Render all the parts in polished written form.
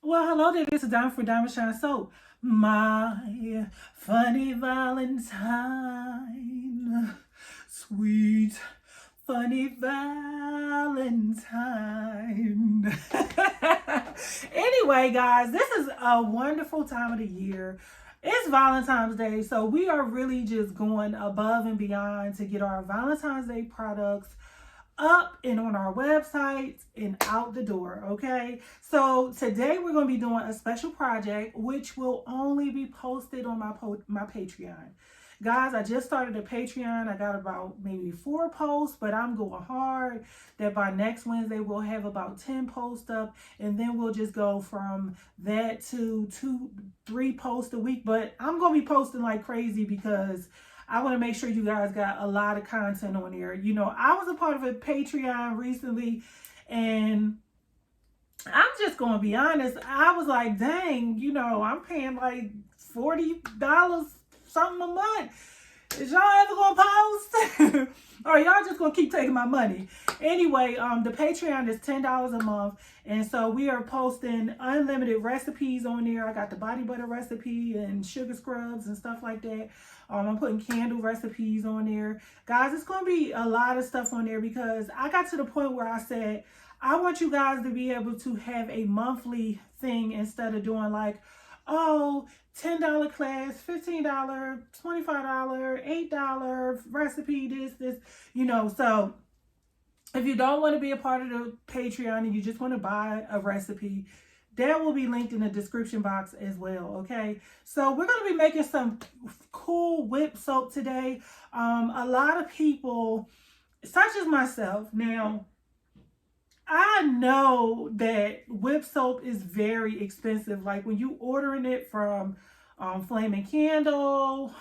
Well, hello there. This is Diamond for Diamond Shine Soap. My funny Valentine, sweet funny Valentine. Anyway, guys, this is a wonderful time of the year. It's Valentine's Day, so we are really just going above and beyond to get our Valentine's Day products up and on our website and out the door. Okay, so today we're going to be doing a special project which will only be posted on my Patreon. Guys, I just started a Patreon. I got about maybe 4 posts, but I'm going hard that by next Wednesday we'll have about 10 posts up, and then we'll just go from that to 2-3 posts a week. But I'm going to be posting like crazy because I want to make sure you guys got a lot of content on there. You know, I was a part of a Patreon recently, and I'm just going to be honest. I was like, dang, you know, I'm paying like $40 something a month. Is y'all ever gonna post? Or y'all just gonna keep taking my money? Anyway, the Patreon is $10 a month, and so we are posting unlimited recipes on there. I got the body butter recipe and sugar scrubs and stuff like that. I'm putting candle recipes on there. Guys, it's gonna be a lot of stuff on there because I got to the point where I said, I want you guys to be able to have a monthly thing instead of doing like, oh, $10 class, $15, $25, $8 recipe, this, you know. So if you don't want to be a part of the Patreon and you just want to buy a recipe, that will be linked in the description box as well. Okay, so we're going to be making some cool whip soap today. A lot of people, such as myself, now I know that whip soap is very expensive. Like when you ordering it from Flaming Candle,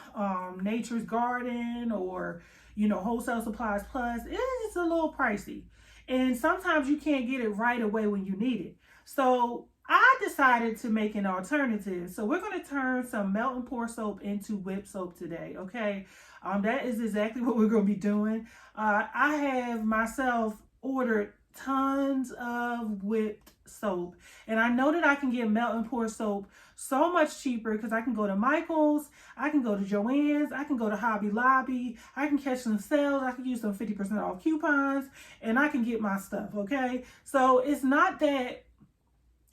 Nature's Garden, or, you know, Wholesale Supplies Plus, it's a little pricey. And sometimes you can't get it right away when you need it. So I decided to make an alternative. So we're going to turn some melt and pour soap into whip soap today, okay? That is exactly what we're going to be doing. I have myself ordered tons of whipped soap, and I know that I can get melt and pour soap so much cheaper because I can go to Michael's, I can go to Joann's, I can go to Hobby Lobby, I can catch some sales, I can use some 50% off coupons, and I can get my stuff. Okay, so it's not that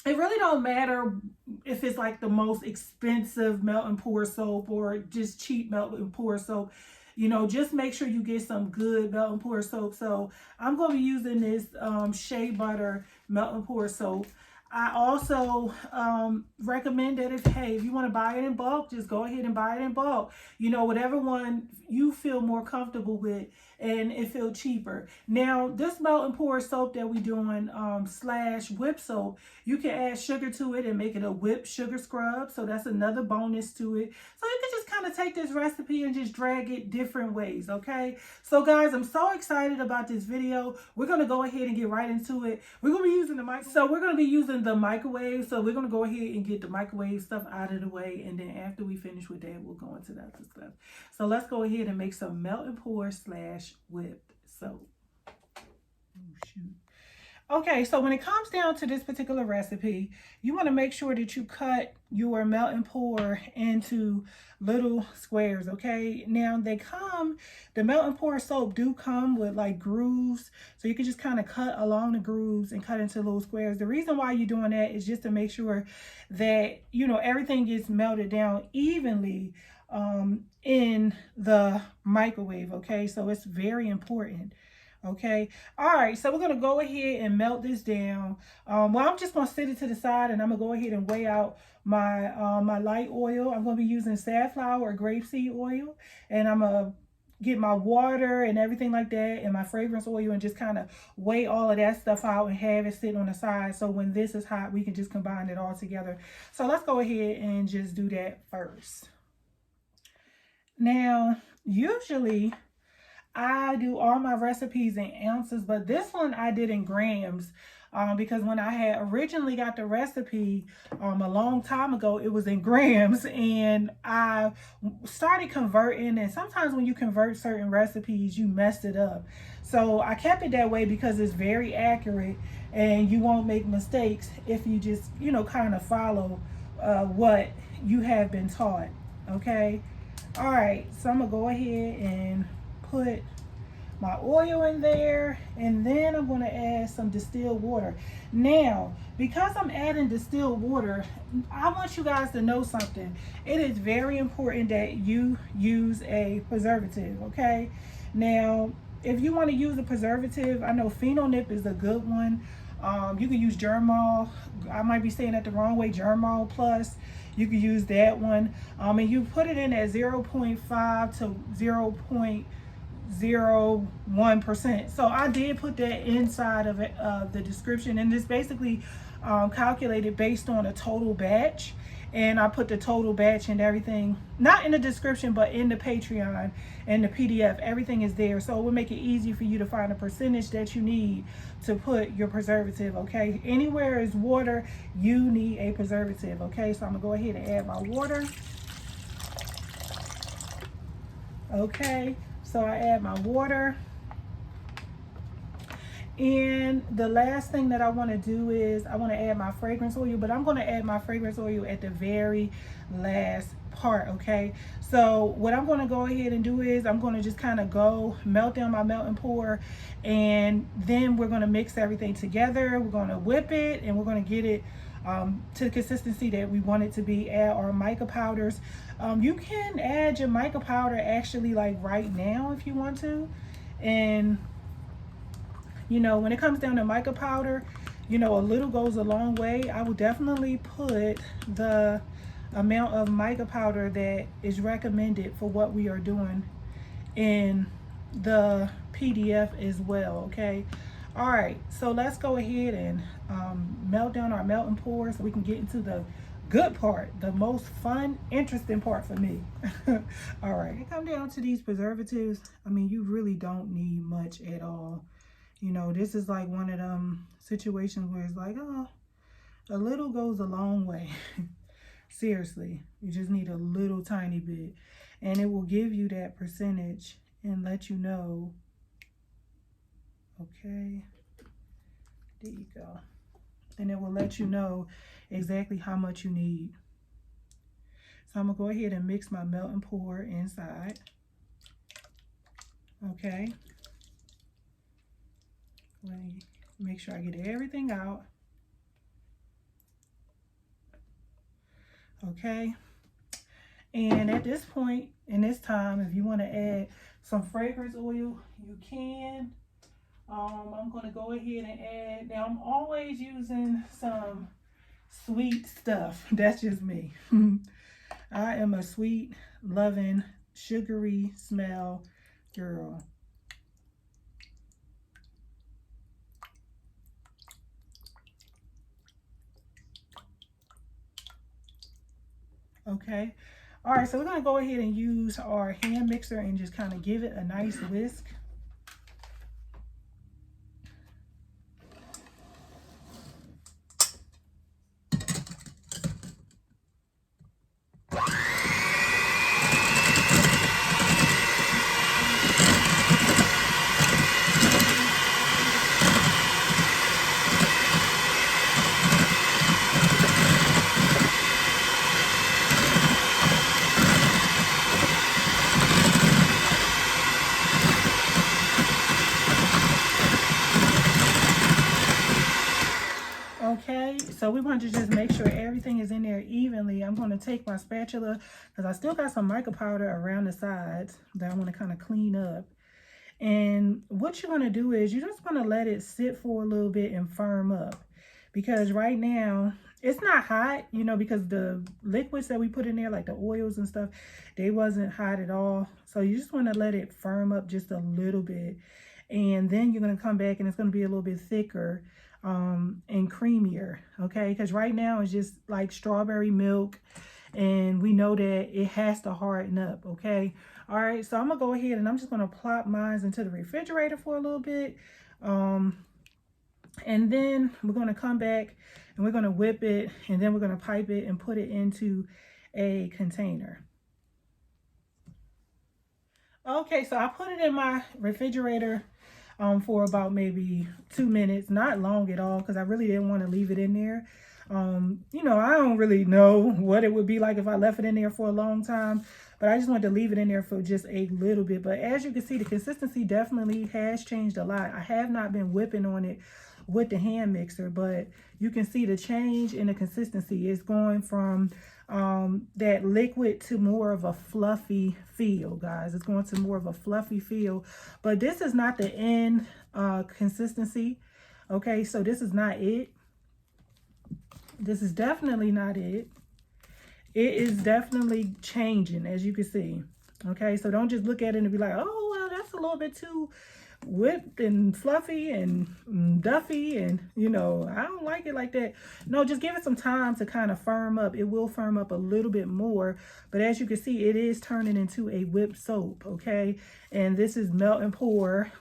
it really don't matter if it's like the most expensive melt and pour soap or just cheap melt and pour soap. You know, just make sure you get some good melt and pour soap. So I'm going to be using this shea butter melt and pour soap. I also recommend that if you want to buy it in bulk, just go ahead and buy it in bulk. You know, whatever one you feel more comfortable with and it feel cheaper. Now, this melt and pour soap that we doing slash whip soap, you can add sugar to it and make it a whipped sugar scrub. So that's another bonus to it. So you can just kind of take this recipe and just drag it different ways, okay? So guys, I'm so excited about this video. We're going to go ahead and get right into it. We're going to be using the mic. So we're going to be using the microwave. So we're going to go ahead and get the microwave stuff out of the way. And then after we finish with that, we'll go into the other stuff. So let's go ahead and make some melt and pour slash whipped soap. Oh, shoot. Okay, so when it comes down to this particular recipe, you want to make sure that you cut your melt and pour into little squares, okay? Now, the melt and pour soap do come with like grooves, so you can just kind of cut along the grooves and cut into little squares. The reason why you're doing that is just to make sure that, you know, everything gets melted down evenly in the microwave, okay? So it's very important. Okay, all right, so we're gonna go ahead and melt this down. Well, I'm just gonna set it to the side, and I'm gonna go ahead and weigh out my my light oil. I'm gonna be using safflower or grapeseed oil, and I'm gonna get my water and everything like that, and my fragrance oil, and just kind of weigh all of that stuff out and have it sit on the side. So when this is hot, we can just combine it all together. So let's go ahead and just do that first. Now, usually I do all my recipes in ounces, but this one I did in grams because when I had originally got the recipe a long time ago, it was in grams, and I started converting, and sometimes when you convert certain recipes, you messed it up. So I kept it that way because it's very accurate, and you won't make mistakes if you just, you know, kind of follow what you have been taught. Okay. All right. So I'm going to go ahead and put my oil in there, and then I'm going to add some distilled water. Now, because I'm adding distilled water, I want you guys to know something. It is very important that you use a preservative, okay? Now, if you want to use a preservative, I know Phenol-Nip is a good one. You can use Germall. I might be saying that the wrong way. Germall Plus. You can use that one. And you put it in at 0.5 to 0.01%. So I did put that inside of it, the description, and it's basically calculated based on a total batch. And I put the total batch and everything, not in the description, but in the Patreon and the PDF. Everything is there. So it will make it easy for you to find a percentage that you need to put your preservative, okay? Anywhere is water, you need a preservative, okay? So I'm going to go ahead and add my water. Okay, so I add my water. And the last thing that I want to do is I want to add my fragrance oil, but I'm going to add my fragrance oil at the very last part, okay? So what I'm going to go ahead and do is I'm going to just kind of go melt down my melt and pour, and then we're going to mix everything together. We're going to whip it, and we're going to get it to the consistency that we want it to be. Add our mica powders. You can add your mica powder actually like right now if you want to. And you know, when it comes down to mica powder, you know, a little goes a long way. I will definitely put the amount of mica powder that is recommended for what we are doing in the PDF as well, okay? All right, so let's go ahead and melt down our melt and pour so we can get into the good part, the most fun, interesting part for me. All right, when it comes down to these preservatives, I mean, you really don't need much at all. You know, this is like one of them situations where it's like, oh, a little goes a long way. Seriously, you just need a little tiny bit. And it will give you that percentage and let you know. Okay, there you go. And it will let you know exactly how much you need. So I'm going to go ahead and mix my melt and pour inside. Okay. Let me make sure I get everything out. Okay. And at this point, in this time, if you want to add some fragrance oil, you can. I'm going to go ahead and add. Now, I'm always using some sweet stuff. That's just me. I am a sweet, loving, sugary smell girl. Okay. All right, so we're going to go ahead and use our hand mixer and just kind of give it a nice whisk. Okay, so we want to just make sure everything is in there evenly. I'm going to take my spatula because I still got some mica powder around the sides that I want to kind of clean up. And what you're going to do is you're just going to let it sit for a little bit and firm up. Because right now, it's not hot, you know, because the liquids that we put in there, like the oils and stuff, they wasn't hot at all. So you just want to let it firm up just a little bit. And then you're going to come back and it's going to be a little bit thicker and creamier, okay? Because right now it's just like strawberry milk, and we know that it has to harden up, okay? All right, so I'm gonna go ahead and I'm just gonna plop mine into the refrigerator for a little bit, and then we're gonna come back and we're gonna whip it, and then we're gonna pipe it and put it into a container. Okay, so I put it in my refrigerator for about maybe 2 minutes, not long at all, because I really didn't want to leave it in there. You know, I don't really know what it would be like if I left it in there for a long time, but I just wanted to leave it in there for just a little bit. But as you can see, the consistency definitely has changed a lot. I have not been whipping on it with the hand mixer, but you can see the change in the consistency. It's going from that liquid to more of a fluffy feel, guys. It's going to more of a fluffy feel, but this is not the end consistency. Okay, so this is not it. This is definitely not it. It is definitely changing, as you can see. Okay, so don't just look at it and be like, oh, well, that's a little bit too whipped and fluffy and duffy, and you know, I don't like it like that. No, just give it some time to kind of firm up. It will firm up a little bit more, but as you can see, it is turning into a whipped soap. Okay, and this is melt and pour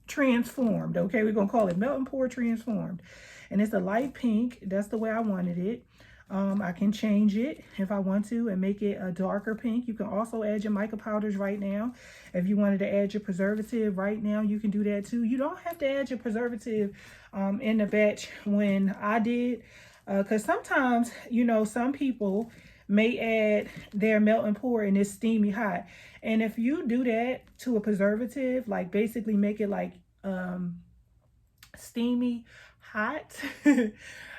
transformed. Okay, we're gonna call it melt and pour transformed, and it's a light pink. That's the way I wanted it. I can change it if I want to and make it a darker pink. You can also add your mica powders right now. If you wanted to add your preservative right now, you can do that too. You don't have to add your preservative in the batch when I did, because sometimes, you know, some people may add their melt and pour and it's steamy hot. And if you do that to a preservative, like basically make it like steamy hot,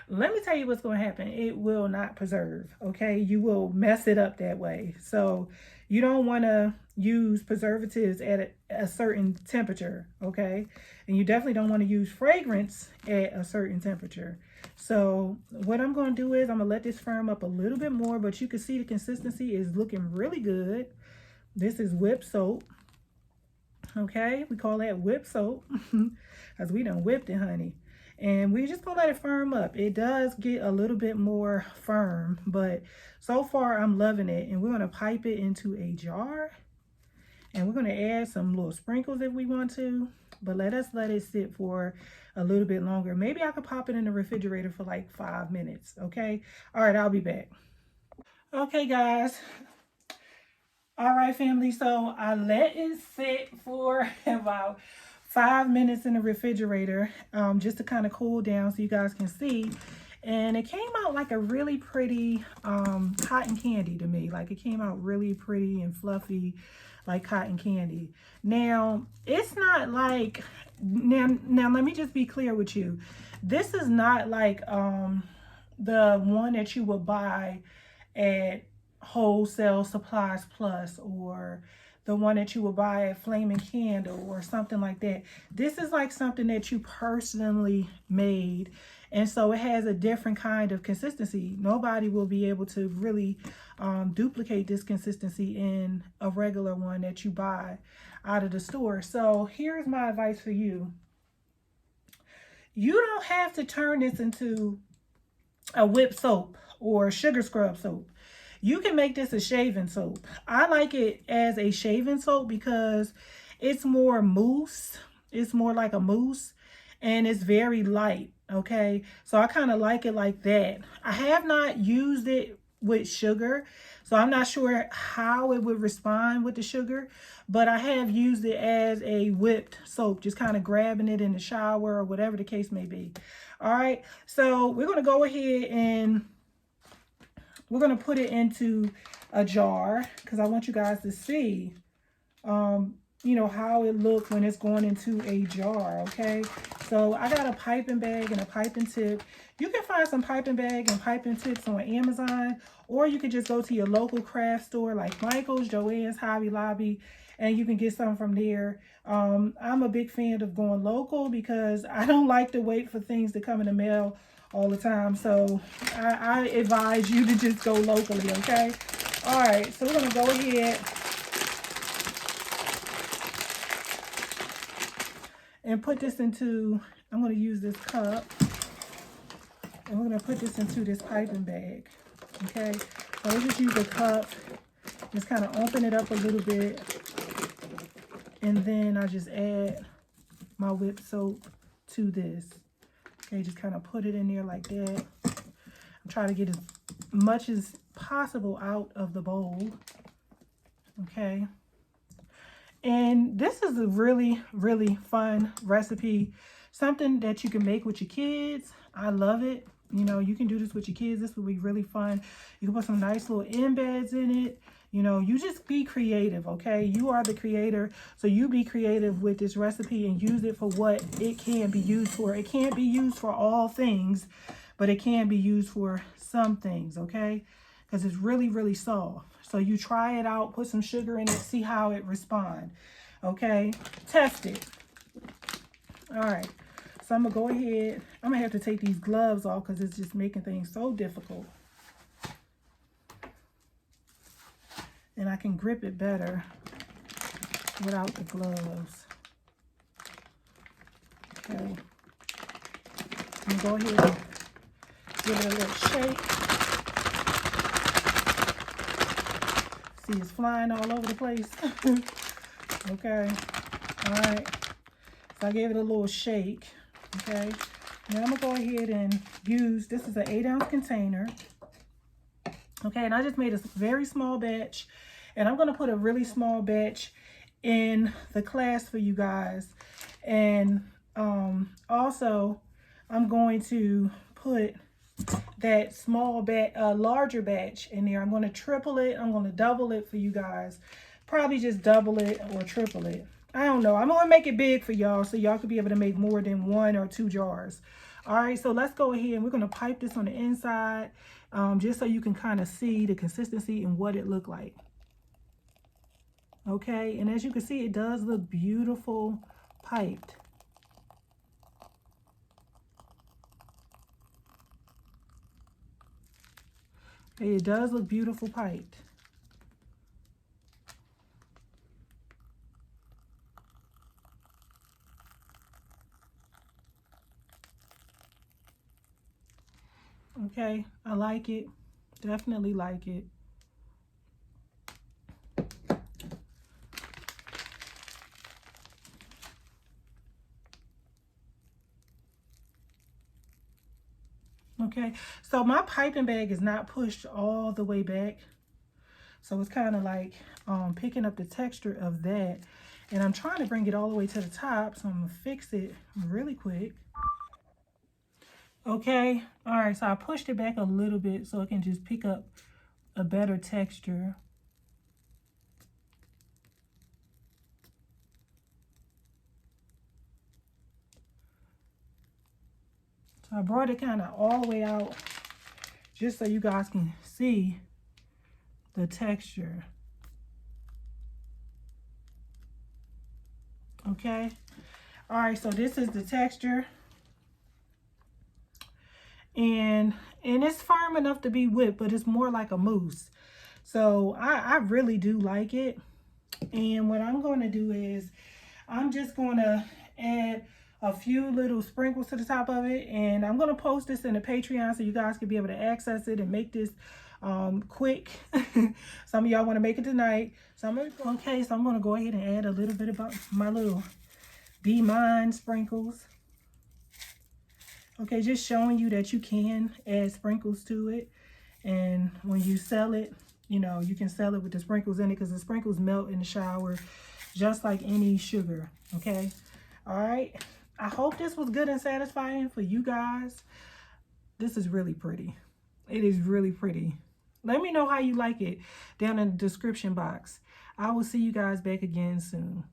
let me tell you what's going to happen. It will not preserve. Okay, you will mess it up that way. So you don't want to use preservatives at a certain temperature. Okay, and you definitely don't want to use fragrance at a certain temperature. So what I'm going to do is I'm going to let this firm up a little bit more, but you can see the consistency is looking really good. This is whipped soap. Okay, we call that whipped soap because we done whipped it, honey. And we're just gonna let it firm up. It does get a little bit more firm, but so far I'm loving it. And we're gonna pipe it into a jar, and we're gonna add some little sprinkles if we want to, but let it sit for a little bit longer. Maybe I could pop it in the refrigerator for like 5 minutes. Okay, all right, I'll be back. Okay, guys. All right, family, so I let it sit for about 5 minutes in the refrigerator, just to kind of cool down so you guys can see. And it came out like a really pretty cotton candy to me. Like, it came out really pretty and fluffy like cotton candy. Now, it's not like, now let me just be clear with you. This is not like the one that you would buy at Wholesale Supplies Plus, or the one that you would buy at Flaming Candle or something like that. This is like something that you personally made, and so it has a different kind of consistency. Nobody will be able to really duplicate this consistency in a regular one that you buy out of the store. So here's my advice for you. You don't have to turn this into a whipped soap or sugar scrub soap. You can make this a shaving soap. I like it as a shaving soap because it's more mousse. It's more like a mousse, and it's very light. Okay, so I kind of like it like that. I have not used it with sugar, so I'm not sure how it would respond with the sugar, but I have used it as a whipped soap, just kind of grabbing it in the shower or whatever the case may be. All right, so we're going to go ahead and we're going to put it into a jar because I want you guys to see, you know, how it looks when it's going into a jar. Okay, so I got a piping bag and a piping tip. You can find some piping bag and piping tips on Amazon, or you could just go to your local craft store like Michael's, Joann's, Hobby Lobby, and you can get some from there. I'm a big fan of going local because I don't like to wait for things to come in the mail all the time. So I advise you to just go locally, okay? All right, so we're gonna go ahead and put this into, I'm gonna use this cup, and we're gonna put this into this piping bag, okay? So let's just use a cup, just kind of open it up a little bit, and then I just add my whipped soap to this. Okay, just kind of put it in there like that. I'm trying to get as much as possible out of the bowl. Okay. And this is a really, really fun recipe. Something that you can make with your kids. I love it. You know, you can do this with your kids. This will be really fun. You can put some nice little embeds in it. You know, you just be creative, okay? You are the creator, so you be creative with this recipe and use it for what it can be used for. It can't be used for all things, but it can be used for some things, okay? Because it's really, really soft. So you try it out, put some sugar in it, see how it responds, okay? Test it. All right. So I'm going to go ahead. I'm going to have to take these gloves off because it's just making things so difficult. And I can grip it better without the gloves. Okay. I'm going to go ahead and give it a little shake. See, it's flying all over the place. Okay. All right. So I gave it a little shake. Okay. Now I'm going to go ahead and use, this is an 8-ounce container. Okay. And I just made a very small batch. And I'm going to put a really small batch in the class for you guys. And also, I'm going to put that small batch, larger batch in there. I'm going to triple it. I'm going to double it for you guys. Probably just double it or triple it. I don't know. I'm going to make it big for y'all so y'all could be able to make more than 1 or 2 jars. All right, so let's go ahead and we're going to pipe this on the inside just so you can kind of see the consistency and what it looked like. Okay, and as you can see, it does look beautiful piped. Okay, it does look beautiful piped. Okay, I like it. Definitely like it. Okay, so my piping bag is not pushed all the way back. So it's kind of like picking up the texture of that. And I'm trying to bring it all the way to the top. So I'm going to fix it really quick. Okay, all right, so I pushed it back a little bit so it can just pick up a better texture. So I brought it kind of all the way out just so you guys can see the texture. Okay, all right, so this is the texture. And it's firm enough to be whipped, but it's more like a mousse. So I really do like it. And what I'm going to do is I'm just going to add a few little sprinkles to the top of it. And I'm going to post this in the Patreon so you guys can be able to access it and make this quick. Some of y'all want to make it tonight. So I'm going to go ahead and add a little bit about my little Be Mine sprinkles. Okay, just showing you that you can add sprinkles to it. And when you sell it, you know, you can sell it with the sprinkles in it because the sprinkles melt in the shower just like any sugar, okay? All right, I hope this was good and satisfying for you guys. This is really pretty. It is really pretty. Let me know how you like it down in the description box. I will see you guys back again soon.